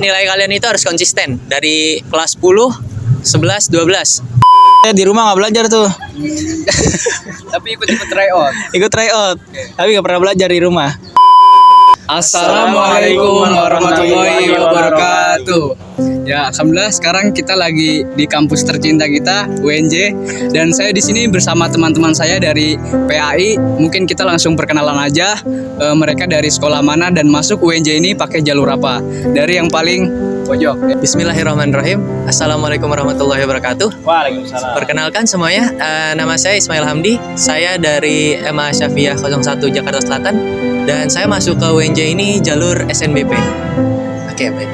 Nilai kalian itu harus konsisten dari kelas 10, 11, 12. Saya di rumah nggak belajar tuh. Tapi ikut tryout. Ikut tryout. Tapi nggak pernah belajar di rumah. Assalamualaikum warahmatullahi wabarakatuh. Ya, alhamdulillah sekarang kita lagi di kampus tercinta kita, UNJ, dan saya di sini bersama teman-teman saya dari PAI. Mungkin kita langsung perkenalan aja, mereka dari sekolah mana dan masuk UNJ ini pakai jalur apa. Dari yang paling pojok. Bismillahirrahmanirrahim. Assalamualaikum warahmatullahi wabarakatuh. Waalaikumsalam. Perkenalkan semuanya, nama saya Ismail Hamdi. Saya dari MA Syafiah 01 Jakarta Selatan dan saya masuk ke UNJ ini jalur SNBP. Oke, baik.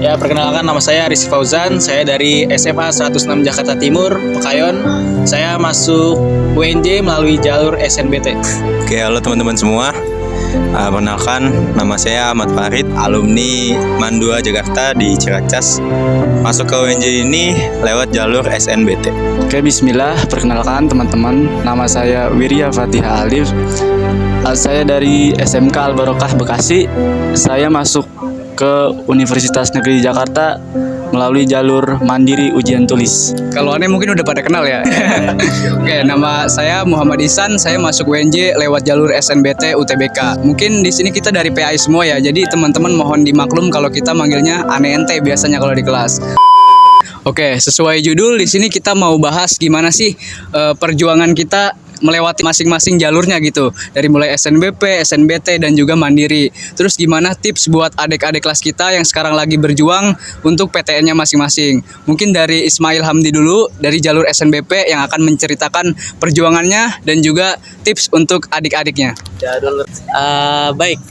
Ya, perkenalkan nama saya Rizky Fauzan. Saya dari SMA 106 Jakarta Timur, Pekayon. Saya masuk UNJ melalui jalur SNBT. Oke, halo teman-teman semua. Perkenalkan, nama saya Ahmad Farid, alumni MAN 2 Jakarta di Ciracas. Masuk ke UNJ ini lewat jalur SNBT. Oke, bismillah. Perkenalkan teman-teman, nama saya Wirya Fatihah Alif. Saya dari SMK Al-Barokah Bekasi. Saya masuk ke Universitas Negeri Jakarta melalui jalur mandiri ujian tulis. Kalau aneh mungkin udah pada kenal ya. Oke, nama saya Muhammad Ihsan. Saya masuk UNJ lewat jalur SNBT UTBK. Mungkin di sini kita dari PAI semua ya. Jadi teman-teman mohon dimaklum kalau kita manggilnya aneh ente biasanya kalau di kelas. Oke, sesuai judul di sini kita mau bahas gimana sih perjuangan kita melewati masing-masing jalurnya gitu. Dari mulai SNBP, SNBT dan juga mandiri. Terus gimana tips buat adik-adik kelas kita yang sekarang lagi berjuang untuk PTN-nya masing-masing. Mungkin dari Ismail Hamdi dulu dari jalur SNBP yang akan menceritakan perjuangannya dan juga tips untuk adik-adiknya. Baik.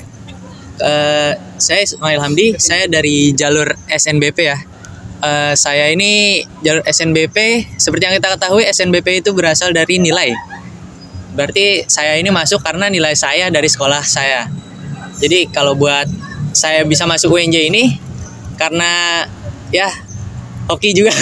Saya Ismail Hamdi. Saya dari jalur SNBP ya. Saya ini jalur SNBP. Seperti yang kita ketahui, SNBP itu berasal dari nilai. Berarti saya ini masuk karena nilai saya dari sekolah saya. Jadi kalau buat saya bisa masuk UNJ ini karena ya hoki juga.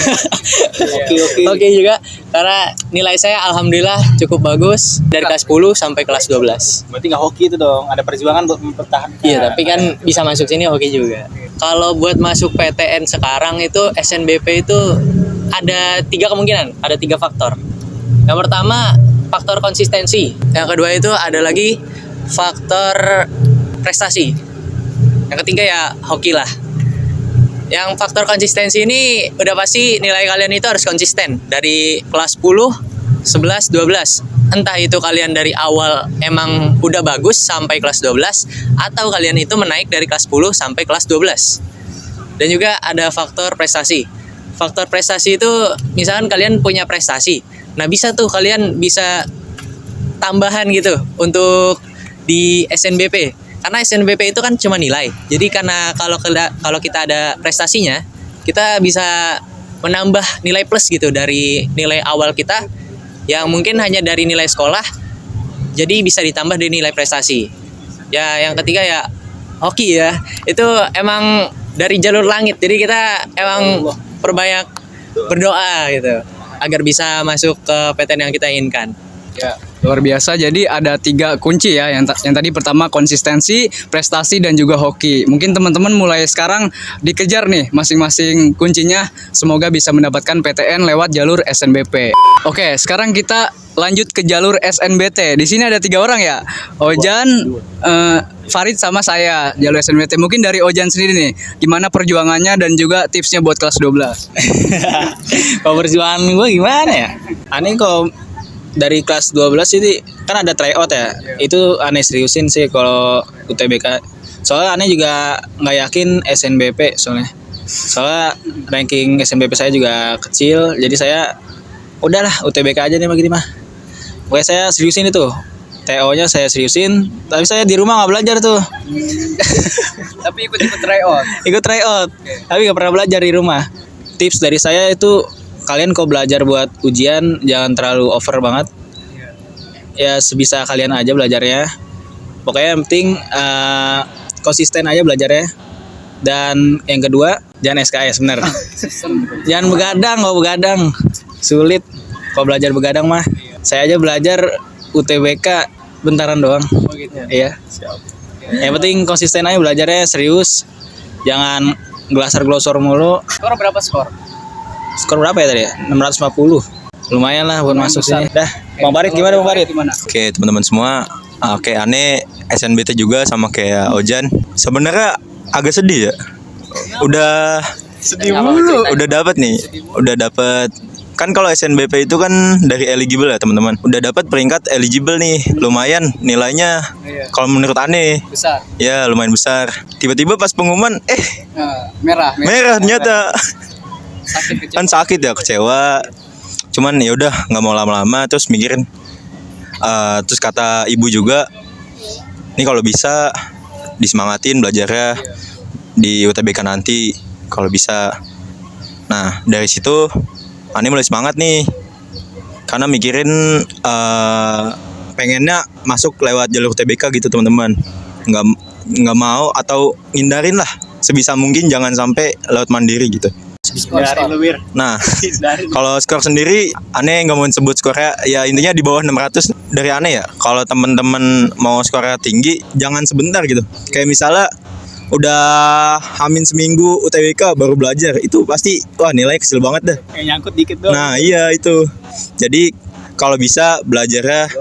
Hoki juga karena nilai saya alhamdulillah cukup bagus dari kelas 10 sampai kelas 12. Berarti nggak hoki itu dong, ada perjuangan buat mempertahankan. Iya, tapi kan bisa masuk sini hoki juga. Kalau buat masuk PTN sekarang itu SNBP itu ada 3 kemungkinan, ada 3 faktor. Yang pertama faktor konsistensi. Yang kedua itu ada lagi faktor prestasi. Yang ketiga ya hoki lah. Yang faktor konsistensi ini udah pasti nilai kalian itu harus konsisten dari kelas 10, 11, 12. Entah itu kalian dari awal emang udah bagus sampai kelas 12 atau kalian itu menaik dari kelas 10 sampai kelas 12. Dan juga ada faktor prestasi. Faktor prestasi itu misalkan kalian punya prestasi. Nah, bisa tuh kalian bisa tambahan gitu untuk di SNBP. Karena SNBP itu kan cuma nilai. Jadi karena kalau kita ada prestasinya, kita bisa menambah nilai plus gitu dari nilai awal kita yang mungkin hanya dari nilai sekolah. Jadi bisa ditambah dari nilai prestasi. Ya, yang ketiga ya hoki ya. Itu emang dari jalur langit. Jadi kita emang perbanyak berdoa gitu agar bisa masuk ke PTN yang kita inginkan. Ya, luar biasa. Jadi ada 3 kunci ya. Yang tadi pertama konsistensi, prestasi dan juga hoki. Mungkin teman-teman mulai sekarang dikejar nih masing-masing kuncinya. Semoga bisa mendapatkan PTN lewat jalur SNBP. Oke, sekarang kita lanjut ke jalur SNBT. Di sini ada 3 orang ya. Ojan, Farid sama saya jalur SNBT. Mungkin dari Ojan sendiri nih, gimana perjuangannya dan juga tipsnya buat kelas 12. Kalau perjuangan gue gimana ya? Aneh kok dari kelas 12 ini kan ada tryout ya. Itu aneh seriusin sih kalau UTBK. Soalnya aneh juga nggak yakin SNBP soalnya. Soalnya ranking SNBP saya juga kecil. Jadi saya udahlah UTBK aja nih begini mah. Pokoknya saya seriusin itu. TO-nya saya seriusin. Tapi saya di rumah nggak belajar tuh. Tapi ikut tryout. Ikut tryout. Tapi nggak pernah belajar di rumah. Tips dari saya itu kalian kalau belajar buat ujian jangan terlalu over banget. Ya sebisa kalian aja belajarnya. Pokoknya yang penting konsisten aja belajarnya. Dan yang kedua jangan SKS bener. Jangan begadang, kalau begadang sulit. Kalau belajar begadang mah. Saya aja belajar UTBK bentaran doang. Oh gitu. Iya. Yang penting konsisten aja belajarnya serius. Jangan glosor mulu. Skor berapa skor? Skor berapa ya tadi ya? 650. Lumayan lah buat masuk sini. Dah, Bang Farid gimana Bang Farid? Oke teman-teman semua, oke aneh SNBT juga sama kayak Ojan. Sebenarnya agak sedih ya. Udah udah dapat nih, udah dapat. Kan kalau SNBP itu kan dari eligible ya teman-teman. Udah dapat peringkat eligible nih, lumayan nilainya. Kalau menurut aneh, Besar. ya lumayan besar. Tiba-tiba pas pengumuman, Merah. merah ternyata. Sakit kecil. Kan sakit ya, kecewa. Cuman ya udah nggak mau lama-lama, terus mikirin. Terus kata ibu juga, ini kalau bisa disemangatin belajarnya di UTBK nanti kalau bisa. Nah dari situ Ani mulai semangat nih, karena mikirin pengennya masuk lewat jalur UTBK gitu teman-teman. Nggak mau atau ngindarin lah sebisa mungkin jangan sampai lewat mandiri gitu. Nah kalau skor sendiri Ane nggak mau sebut skornya, ya intinya di bawah 600 dari Ane ya. Kalau teman-teman mau skornya tinggi jangan sebentar gitu, kayak misalnya udah hamin seminggu UTBK baru belajar, itu pasti wah nilai kecil banget dah. Kayak nyangkut dikit doang. Nah iya itu. Jadi kalau bisa belajarnya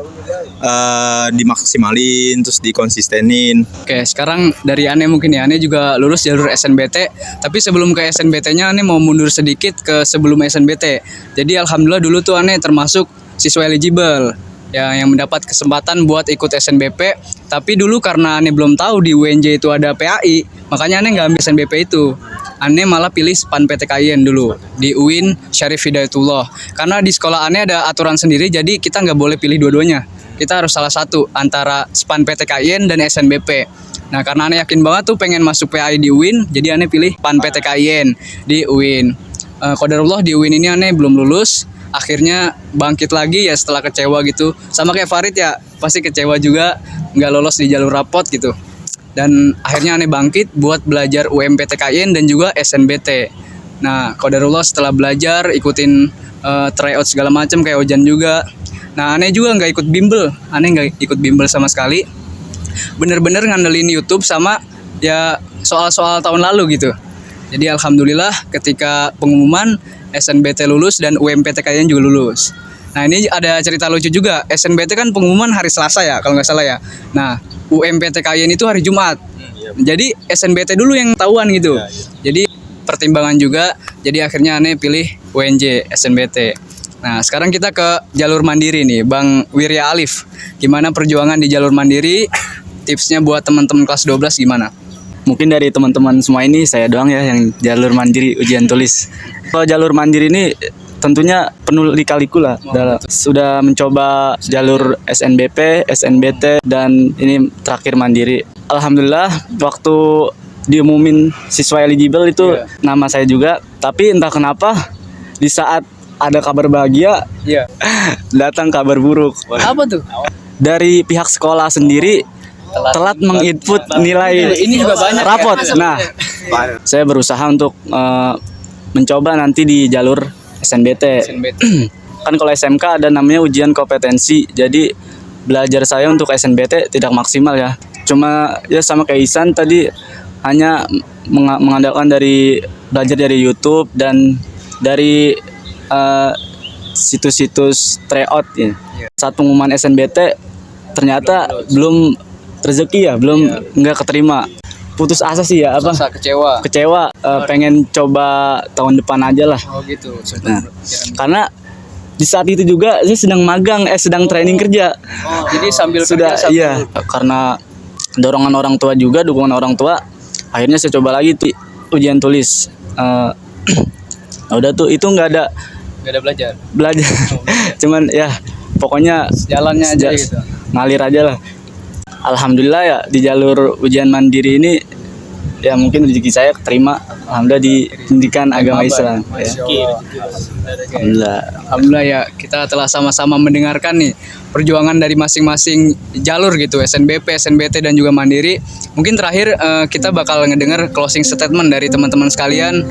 dimaksimalin, terus dikonsistenin. Oke, sekarang dari Ane mungkin ya. Ane juga lulus jalur SNBT, tapi sebelum ke SNBT-nya Ane mau mundur sedikit ke sebelum SNBT. Jadi alhamdulillah dulu tuh Ane termasuk siswa eligible ya, yang mendapat kesempatan buat ikut SNBP. Tapi dulu karena Ane belum tahu di UNJ itu ada PAI, makanya Ane nggak ambil SNBP itu. Ane malah pilih SPAN PTKIN dulu di UIN Syarif Hidayatullah. Karena di sekolah Ane ada aturan sendiri, jadi kita nggak boleh pilih dua-duanya. Kita harus salah satu antara SPAN PTKIN dan SNBP. Nah karena Ane yakin banget tuh pengen masuk PAI di UIN, jadi Ane pilih SPAN PTKIN di UIN. Qadarullah di UIN ini Ane belum lulus. Akhirnya bangkit lagi ya setelah kecewa gitu. Sama kayak Farid ya, pasti kecewa juga nggak lolos di jalur rapot gitu. Dan akhirnya Ane bangkit buat belajar UMPTKIN dan juga SNBT. Nah qadarullah setelah belajar ikutin tryout segala macam kayak Ojan juga. Nah Ane juga nggak ikut bimbel. Ane nggak ikut bimbel sama sekali. Bener-bener ngandelin YouTube sama ya soal-soal tahun lalu gitu. Jadi alhamdulillah ketika pengumuman SNBT lulus dan UMPTKIN juga lulus. Nah ini ada cerita lucu juga. SNBT kan pengumuman hari Selasa ya kalau nggak salah ya. Nah UMPTKIN itu hari Jumat. Jadi SNBT dulu yang tahuan gitu. Jadi pertimbangan juga. Jadi akhirnya Ane pilih UNJ SNBT. Nah sekarang kita ke jalur mandiri nih, Bang Wirya Alif. Gimana perjuangan di jalur mandiri? Tipsnya buat teman-teman kelas 12 gimana? Mungkin dari teman-teman semua ini saya doang ya yang jalur mandiri ujian tulis. Kalau jalur mandiri ini tentunya penuh lika-liku lah. Sudah mencoba jalur SNBP, SNBT, dan ini terakhir mandiri. Alhamdulillah waktu diumumin siswa eligible itu nama saya juga. Tapi entah kenapa di saat ada kabar bahagia datang kabar buruk. Apa tuh? Dari pihak sekolah sendiri telat menginput nilai Ini juga banyak rapot. ya. Nah, saya berusaha untuk mencoba nanti di jalur SNBT. Kan kalau SMK ada namanya ujian kompetensi. Jadi belajar saya untuk SNBT tidak maksimal ya. Cuma ya sama kayak Isan tadi, hanya mengandalkan dari belajar dari YouTube dan dari situs-situs tryout ya. Saat pengumuman SNBT ternyata belum rezeki ya, belum nggak keterima. Putus asa sih ya, kecewa, pengen coba tahun depan aja lah. Oh gitu. Nah, karena di saat itu juga saya sedang magang, sedang training kerja. Jadi sambil Sudah kerja, sambil iya, karena dorongan orang tua juga, dukungan orang tua, akhirnya saya coba lagi tuh ujian tulis. Udah tuh itu nggak ada belajar. Cuman ya pokoknya Jalannya aja gitu. ngalir aja lah. Alhamdulillah ya di jalur ujian mandiri ini ya mungkin rezeki saya keterima, alhamdulillah di pendidikan agama Islam ya. Alhamdulillah ya, kita telah sama-sama mendengarkan nih perjuangan dari masing-masing jalur gitu, SNBP, SNBT dan juga mandiri. Mungkin terakhir kita bakal ngedengar closing statement dari teman-teman sekalian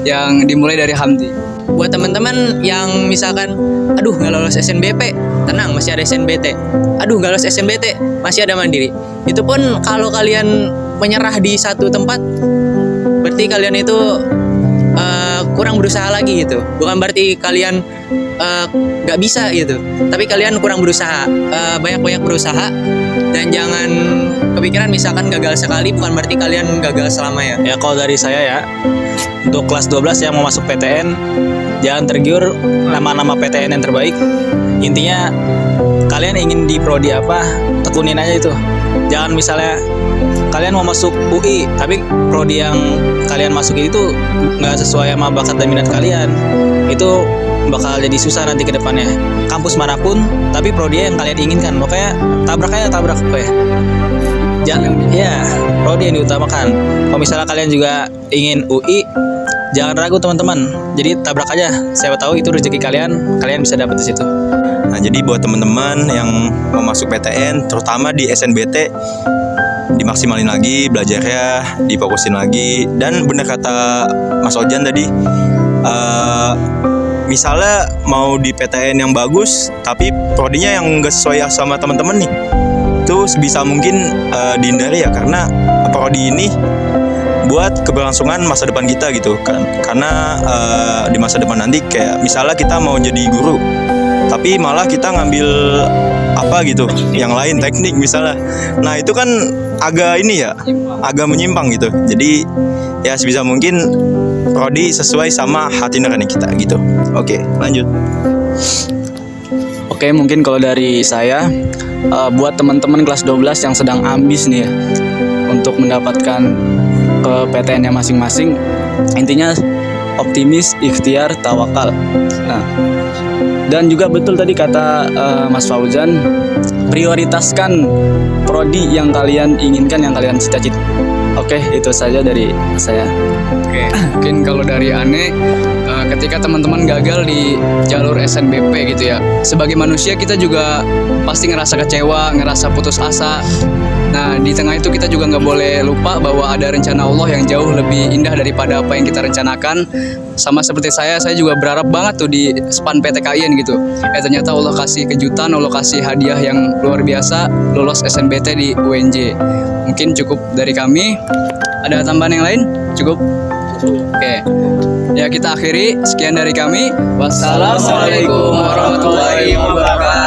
yang dimulai dari Hamdi. Buat teman-teman yang misalkan aduh nggak lolos SNBP, tenang masih ada SNBT. Aduh nggak lolos SNBT, masih ada mandiri. Itu pun kalau kalian menyerah di satu tempat, berarti kalian itu kurang berusaha lagi gitu. Bukan berarti kalian nggak bisa gitu, tapi kalian kurang berusaha. Banyak-banyak berusaha dan jangan kepikiran misalkan gagal sekali bukan berarti kalian gagal selamanya. Ya kalau dari saya ya, untuk kelas 12 yang mau masuk PTN, jangan tergiur nama-nama PTN yang terbaik. Intinya kalian ingin di prodi apa, tekunin aja itu. Jangan misalnya kalian mau masuk UI tapi prodi yang kalian masukin itu nggak sesuai sama bakat dan minat kalian, itu bakal jadi susah nanti ke depannya. Kampus manapun tapi prodi yang kalian inginkan, makanya tabrak pokoknya. Jangan ya, prodi yang diutamakan. Kalau misalnya kalian juga ingin UI, jangan ragu teman-teman. Jadi tabrak aja. Siapa tahu itu rezeki kalian bisa dapat di situ. Nah, jadi buat teman-teman yang mau masuk PTN, terutama di SNBT, dimaksimalin lagi belajarnya, difokusin lagi. Dan bener kata Mas Ojan tadi, misalnya mau di PTN yang bagus, tapi prodinya yang nggak sesuai sama teman-teman nih, itu sebisa mungkin dihindari ya, karena prodi ini buat keberlangsungan masa depan kita gitu kan. Karena di masa depan nanti kayak misalnya kita mau jadi guru, tapi malah kita ngambil apa gitu yang lain, teknik misalnya. Nah itu kan agak menyimpang gitu. Jadi ya sebisa mungkin prodi sesuai sama hati nurani kita gitu. Oke, lanjut. Oke, mungkin kalau dari saya, buat teman-teman kelas 12 yang sedang ambis nih ya untuk mendapatkan ke PTN-nya masing-masing, intinya optimis, ikhtiar, tawakal. Nah, dan juga betul tadi kata Mas Fauzan, prioritaskan prodi yang kalian inginkan, yang kalian cita-cita. Oke, itu saja dari saya. Oke, mungkin kalau dari Ane, ketika teman-teman gagal di jalur SNBP gitu ya, sebagai manusia kita juga pasti ngerasa kecewa, ngerasa putus asa. Nah, di tengah itu kita juga nggak boleh lupa bahwa ada rencana Allah yang jauh lebih indah daripada apa yang kita rencanakan. Sama seperti saya juga berharap banget tuh di SPAN PTKIN gitu. Ternyata Allah kasih kejutan, Allah kasih hadiah yang luar biasa, lolos SNBT di UNJ. Mungkin cukup dari kami. Ada tambahan yang lain? Cukup? Oke. Ya kita akhiri. Sekian dari kami. Wassalamualaikum warahmatullahi wabarakatuh.